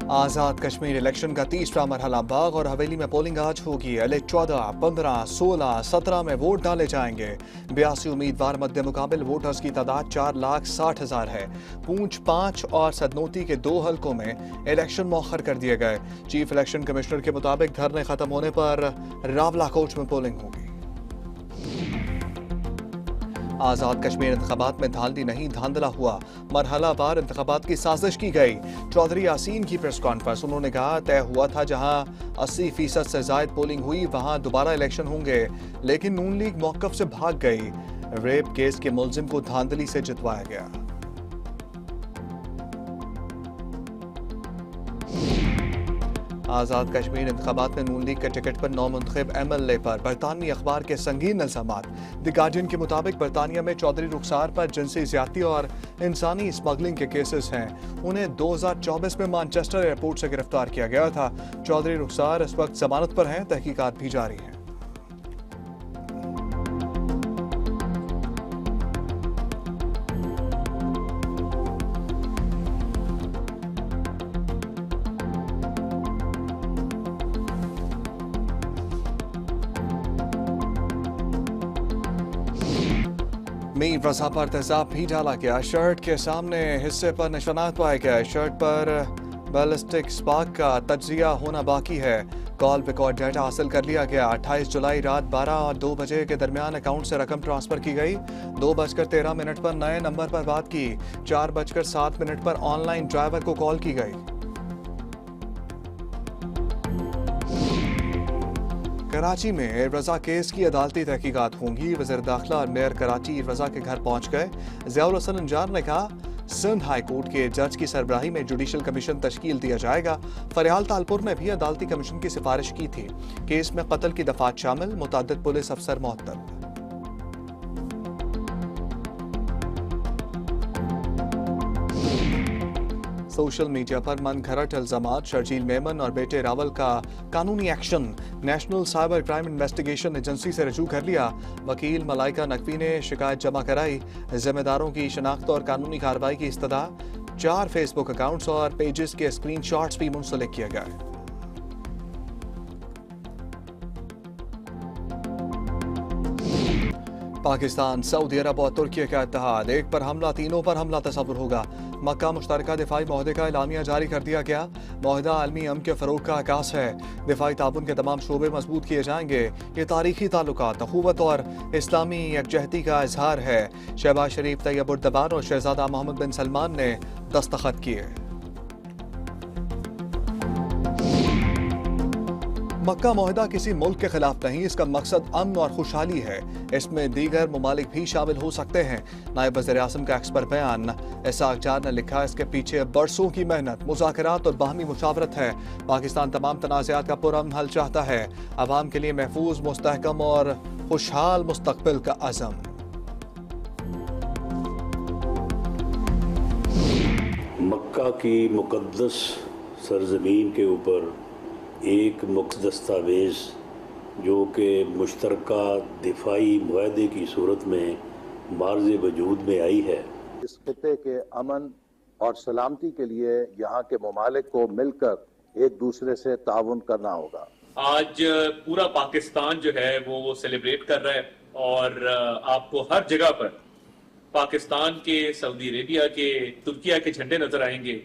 Azad Kashmir election का तीसरा मरहला बाग और हवेली में पोलिंग आज होगी। अगले 14, 15, 16, 17 में वोट डाले जाएंगे। 82 उम्मीदवार मध्य मुकाबिल। वोटर्स की तादाद 4,60,000 है। पूंछ 5 और सदनोती के 2 हलकों में इलेक्शन मौखर कर दिए गए। चीफ इलेक्शन कमिश्नर के मुताबिक धरने खत्म होने पर रावला कोच में पोलिंग होगी। आज़ाद कश्मीर इंतखाबात में धांधली नहीं, धांधला हुआ। मरहला बार इंतखाबात की साजिश की गई। चौधरी यासीन की प्रेस कॉन्फ्रेंस। उन्होंने कहा, तय हुआ था जहां 80% से जायद पोलिंग हुई वहां दोबारा इलेक्शन होंगे, लेकिन नून लीग मौकफ से भाग गई। रेप केस के मुलजिम को धांधली से जितवाया गया। आज़ाद कश्मीर इंतखाबात में नून लीग के टिकट पर नौमुंतखब MLA पर बरतानवी अखबार के संगीन इल्जामात। द गार्डियन के मुताबिक बरतानिया में चौधरी रुखसार पर जिनसी ज्यादती और इंसानी स्मगलिंग के केसेस हैं। उन्हें 2024 में मैनचेस्टर एयरपोर्ट से गिरफ्तार किया गया था। चौधरी रुखसार इस वक्त जमानत पर हैं, तहकीकात भी जारी हैं। मीर रजा पर तेजाब भी डाला गया। शर्ट के सामने हिस्से पर निशानात पाए गए। शर्ट पर बैलिस्टिक स्पार्क का तज्जिया होना बाकी है। कॉल रिकॉर्ड डाटा हासिल कर लिया गया। 28 जुलाई रात 12 और 2 बजे के दरमियान अकाउंट से रकम ट्रांसफर की गई। 2:13 पर नए नंबर पर बात की। 4:07 पर ऑनलाइन ड्राइवर को कॉल की गई। कराची में रजा केस की अदालती तहकीकात होंगी। वज़ीर दाखिला और मेयर कराची रजा के घर पहुंच गए। ज़ियाउल हसन अंजार ने कहा, सिंध हाई कोर्ट के जज की सरबराही में जुडिशल कमीशन तश्कील दिया जाएगा। फरियाल तालपुर ने भी अदालती कमीशन की सिफारिश की थी। केस में कत्ल की दफात शामिल। मुतअद्दिद पुलिस अफसर मुअत्तल। सोशल मीडिया पर मन घड़त इल्जामात। शर्जील मेमन और बेटे रावल का कानूनी action. National cyber crime investigation agency से रजू कर लिया। वकील मलाइका नकवी ने शिकायत जमा कराई। जिम्मेदारों की शनाख्त और कानूनी कार्रवाई की इस्तदा। 4 फेसबुक अकाउंट्स और पेजेस के स्क्रीनशॉट्स भी मुंसलिक किया गया। पाकिस्तान, सऊदी अरब और तुर्की का इत्तेहाद। एक पर हमला, तीनों पर हमला तस्वुर होगा। मक्का मुश्तरका दिफाई मुआहदे का एलामिया जारी कर दिया गया। मुआहदा आलमी अमन के फरोग का आगाज है। दिफाई ताउन के तमाम शोबे मजबूत किए जाएंगे। ये तारीखी ताल्लुकात, अखुवत और इस्लामी यकजहती का इजहार है। शहबाज शरीफ, तैयब उर्दबान और शहजादा मोहम्मद बिन सलमान ने दस्तखत किए। मक्का मुआहदा किसी मुल्क के खिलाफ नहीं, इसका मकसद अमन और खुशहाली है। इसमें दीगर ममालिक भी शामिल हो सकते हैं। नायब वज़ीर आज़म का एक्सपर्ट बयान। इसाक जार ने लिखा, इसके पीछे बरसों की मेहनत, मुज़ाकरात और बाहमी मुशावरत है। पाकिस्तान तमाम तनाज़ात का पुरअमन हल चाहता है। अवाम के लिए महफूज, मुस्तहकम और खुशहाल मुस्तक़बिल का अज़म। मक्का की मुक़द्दस सरज़मीन के ऊपर एक दस्तावेज़ जो कि मुश्तरका दिफाई मुआहदे की सूरत में मार्ज़ वजूद में आई है। इस खित्ते के अमन और सलामती के लिए यहाँ के ममालिक को मिलकर एक दूसरे से ताउन करना होगा। आज पूरा पाकिस्तान जो है वो सेलिब्रेट कर रहा है और आपको हर जगह पर पाकिस्तान के, सऊदी अरेबिया के, तुर्किया के झंडे नजर आएंगे।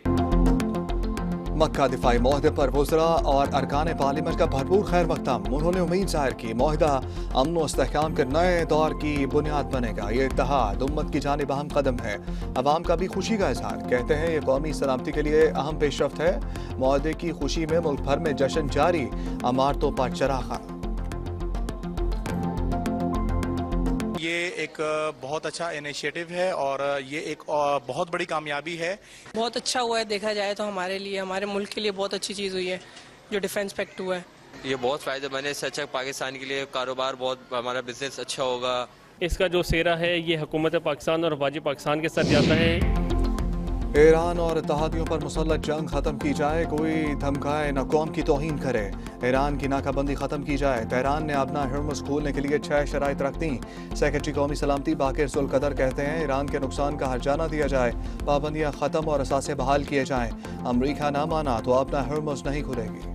मक्का दिफाई मुआहदे पर वज़रा और अरकान पार्लियामेंट का भरपूर खैर मक़दम। उन्होंने उम्मीद जाहिर की मुआहदा अमन व इस्तेहकाम के नए दौर की बुनियाद बनेगा। ये इत्तेहाद उम्मत की जानिब अहम कदम है। अवाम का भी खुशी का इजहार। कहते हैं ये कौमी सलामती के लिए अहम पेशरफ्त है। मुआहदे की खुशी में मुल्क भर में जश्न जारी। अमारतों पर चरागा। ये एक बहुत अच्छा इनिशिएटिव है और ये एक बहुत बड़ी कामयाबी है। बहुत अच्छा हुआ है, देखा जाए तो हमारे लिए, हमारे मुल्क के लिए बहुत अच्छी चीज़ हुई है जो डिफेंस पैक्ट हुआ है। ये बहुत फ़ायदेमंद है। इससे अच्छा पाकिस्तान के लिए कारोबार, बहुत हमारा बिजनेस अच्छा होगा। इसका जो सेरा है ये हुकूमत पाकिस्तान और वाजिब पाकिस्तान के साथ जाता है। ईरान और इत्तेहादियों पर मुसल्लत जंग खत्म की जाए, कोई धमकाए न कौम की तौहीन करे। ईरान की नाकाबंदी खत्म की जाए। तेहरान ने अपना हर्मुज खोलने के लिए 6 शराइत रख दी। सेक्रेटरी कौमी सलामती बाकिर जुल्कदर कहते हैं ईरान के नुकसान का हर्जाना दिया जाए, पाबंदियां खत्म और असासे बहाल किए जाएं। अमरीका ना माना तो अपना हर्मुज नहीं खुलेगी।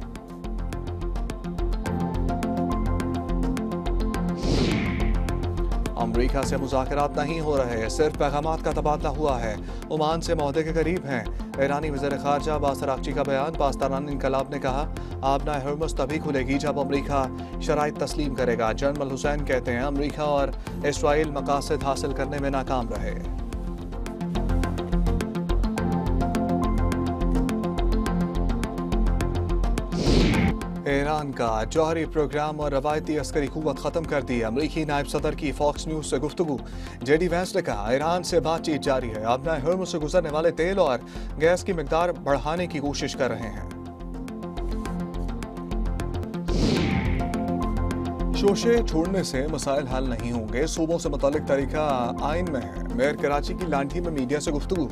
अमरीका से मुज़ाकरात नहीं हो रहे, सिर्फ पैगामात का तबादला हुआ है। ओमान से मौदे के करीब हैं। ईरानी वज़ीर ख़ारजा अब्बास अराग़ची का बयान। पाकिस्तान इनकलाब ने कहा आबना हर्मुज़ तभी खुलेगी जब अमरीका शराइत तस्लीम करेगा। जनरल हुसैन कहते हैं अमरीका और इसराइल मकासद हासिल करने में नाकाम रहे। ईरान का जौहरी प्रोग्राम और रवायती अस्करी क़ुव्वत ख़त्म कर दी। अमरीकी नायब सदर की फॉक्स न्यूज़ से गुफ्तगू। जेडी वैंस ने कहा ईरान से बातचीत जारी है, अपना हर्मुज़ से गुजरने वाले तेल और गैस की मिकदार बढ़ाने की कोशिश कर रहे हैं। शोशे छोड़ने से मसाइल हल नहीं होंगे, सूबों से मुतालिक तरीका आइन में है। मेयर कराची की लांठी में मीडिया से गुफ्तगू।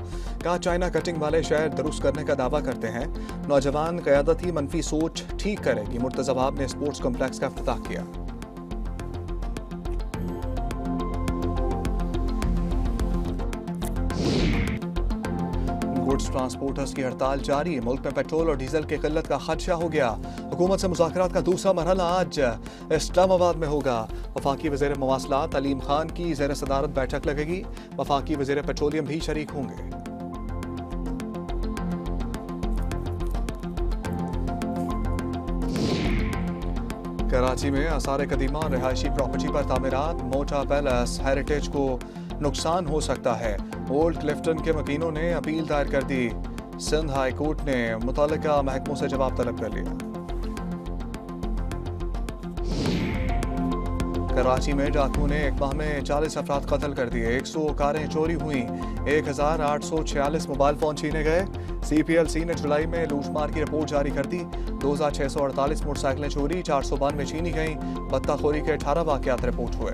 कहा चाइना कटिंग वाले शहर दुरुस्त करने का दावा करते हैं। नौजवान क़यादत ही मनफी सोच ठीक करेगी। मुर्तज़ा वहाब ने स्पोर्ट्स कॉम्प्लेक्स का इफ्तिताह किया। गुड्स ट्रांसपोर्टर्स की हड़ताल जारी। मुल्क में पेट्रोल और डीजल की किल्लत का खदशा हो गया। हुकूमत से मुज़ाकरात का दूसरा मरहला आज इस्लामाबाद में होगा। वफाकी वज़ीर मवासलात अलीम खान की ज़ेर सदारत बैठक लगेगी। वफाकी वज़ीर पेट्रोलियम भी शरीक होंगे। कराची में आसार कदीमा और रिहायशी प्रॉपर्टी पर तामीरात। मोटा पैलेस हेरिटेज को नुकसान हो सकता है। ओल्ड क्लिफ्टन के वकीलों ने अपील दायर कर दी। सिंध हाई कोर्ट ने मुतल्लिका महकमों से जवाब तलब कर लिया। कराची में डाकुओं ने एक माह में 40 अफराद कत्ल कर दिए। 100 कारें चोरी हुई। 1846 मोबाइल फोन छीने गए। CPLC ने जुलाई में लूटमार की रिपोर्ट जारी कर दी। 2648 मोटरसाइकिलें चोरी, 492 छीनी गईं। बत्ताखोरी के 18 वाक़यात रिपोर्ट हुए।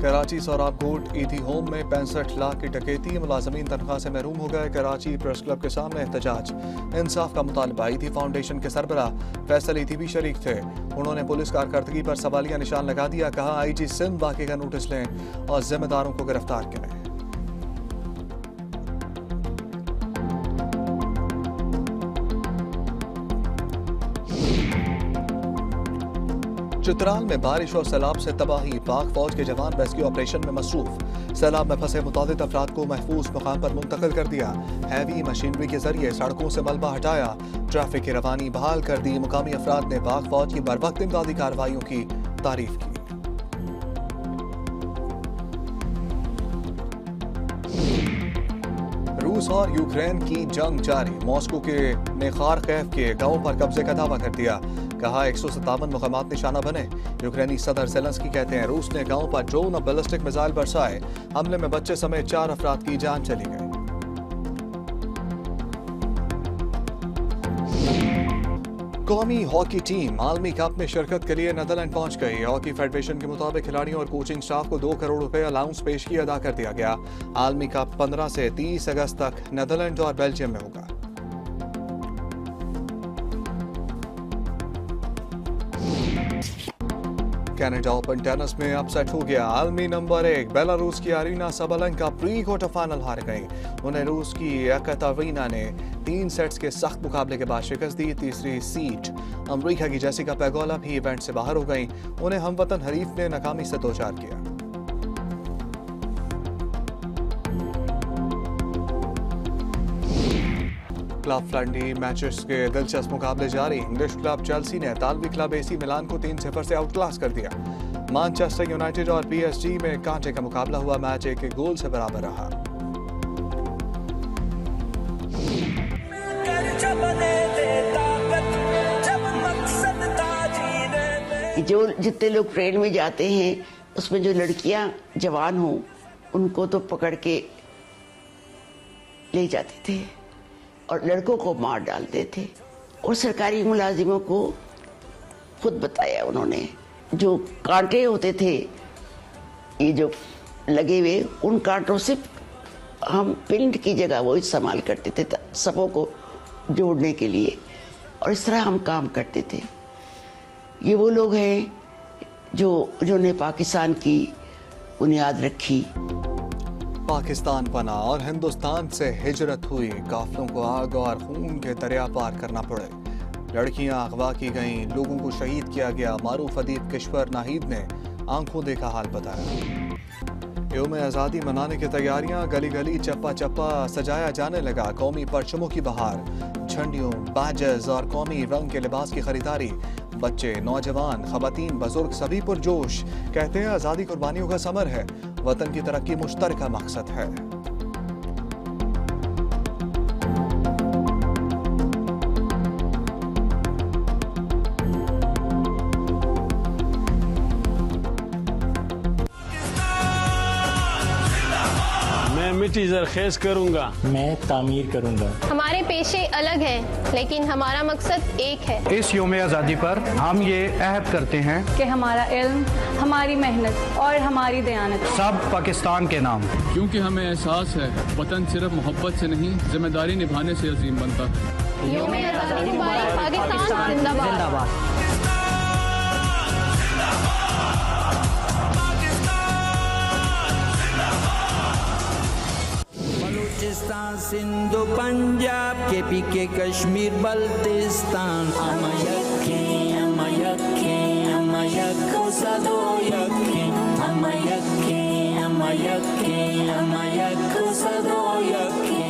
कराची सोराब कोट ईदी होम में 65 लाख की डकैती। मुलाजमीन तनख्वाह से महरूम हो गए। कराची प्रेस क्लब के सामने एहतजाज। इंसाफ का मुतालबा। ईदी फाउंडेशन के सरबराह फैसल ईदी भी शरीक थे। उन्होंने पुलिस कारकर्दगी पर सवालिया निशान लगा दिया। कहा IG सिंध वाक़े का नोटिस लें और जिम्मेदारों को गिरफ्तार करें। चित्राल में बारिश और सैलाब से तबाही। पाक फौज के जवान रेस्क्यू ऑपरेशन में मसरूफ। सैलाब में फंसे मुतादिद अफराद को महफूज मकाम पर मुंतकिल कर दिया। हैवी मशीनरी के जरिए सड़कों से मलबा हटाया। ट्रैफिक की रवानी बहाल कर दी। मुकामी अफराद ने पाक फौज की बरवक्त इमदादी कार्रवाइयों की तारीफ की। रूस और यूक्रेन की जंग जारी। मॉस्को ने खारकीव के गांवों पर कब्जे का दावा कर दिया। कहा 157 मुकामात निशाना बने। यूक्रेनी सदर ज़ेलेंस्की कहते हैं रूस ने गांव पर ड्रोन और बैलिस्टिक मिसाइल बरसाए। हमले में बच्चे समेत 4 अफराद की जान चली गई। कौमी हॉकी टीम आलमी कप में शिरकत के लिए नीदरलैंड पहुंच गई। हॉकी फेडरेशन के मुताबिक खिलाड़ियों और कोचिंग स्टाफ को 2 करोड़ रुपए अलाउंस पेशगी अदा कर दिया गया। आलमी कप 15 से 30 अगस्त तक नीदरलैंड और बेल्जियम में होगा। कनाडा ओपन टेनिस में अपसेट हो गया। आलमी नंबर 1 बेलारूस की Aryna Sabalenka pre quarter final हार गई। उन्हें रूस की एकाटेरिना ने 3 सेट्स के सख्त मुकाबले के बाद शिकस्त दी। तीसरी सीट अमेरिका की जेसिका पेगोला भी इवेंट से बाहर हो गई। उन्हें हमवतन हरीफ ने नाकामी से 2-4 किया। क्लब फ्रेंडली मैचेस के दिलचस्प मुकाबले जारी। इंग्लिश क्लब चेल्सी ने इतालवी क्लब AC मिलान को 3-0 से आउटक्लास कर दिया। मैनचेस्टर यूनाइटेड और PSG में कांटे का मुकाबला हुआ। मैच 1 गोल से बराबर रहा। जो जितने लोग ट्रेन में जाते हैं उसमें जो लड़कियां जवान हों उनको तो पकड़ के ले जाते थे और लड़कों को मार डालते थे और सरकारी मुलाजिमों को खुद बताया उन्होंने। जो कांटे होते थे ये जो लगे हुए, उन कांटों से हम पिन की जगह वो इस्तेमाल करते थे सबों को जोड़ने के लिए, और इस तरह हम काम करते थे। ये वो लोग हैं जिन्होंने पाकिस्तान की बुनियाद रखी। पाकिस्तान बना और हिंदुस्तान से हिजरत हुई, काफिलों को आग और खून के दरिया पार करना पड़े, लड़कियां अगवा की गईं, लोगों को शहीद किया गया। मारूफ अदीब किश्वर नाहिद ने आंखों देखा हाल बताया। यौम आज़ादी मनाने की तैयारियां, गली गली चप्पा चप्पा सजाया जाने लगा। कौमी परचमों की बहार, झंडियों, बैजेस और कौमी रंग के लिबास की खरीदारी। बच्चे, नौजवान, खवातीन, बुजुर्ग सभी पुरजोश। कहते हैं आज़ादी कुर्बानियों का समर है, वतन की तरक्की मुश्तरका मकसद है। मैं मिट्टी ज़रख़ेज़ करूंगा, मैं तामीर करूंगा। हमारे पेशे अलग हैं, लेकिन हमारा मकसद एक है। इस यौम आज़ादी पर हम ये अहद करते हैं कि हमारा इल्म, हमारी मेहनत और हमारी दयानत सब पाकिस्तान के नाम। क्योंकि हमें एहसास है वतन सिर्फ मोहब्बत से नहीं, जिम्मेदारी निभाने से अजीम बनता है। यौम आज़ादी मुबारक, पाकिस्तान जिंदाबाद। बलूचिस्तान, सिंध, पंजाब, केपी के कश्मीर, बल्तिस्तान, अमयखे अमयखे अमयखो सदो यखे, अमयखे अमयखे अमयखो सदो यखे।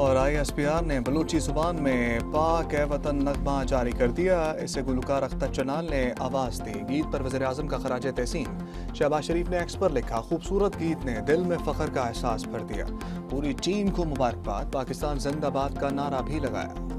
और ISPR ने बलूची जुबान में पाक ए वतन नगमा जारी कर दिया। इसे गुलकार अख्तर चनाल ने आवाज़ दी। गीत पर वज़ीर आज़म का खराज तहसीन। शहबाज शरीफ ने एक्स पर लिखा, खूबसूरत गीत ने दिल में फ़ख्र का एहसास भर दिया। पूरी टीम को मुबारकबाद। पाकिस्तान जिंदाबाद का नारा भी लगाया।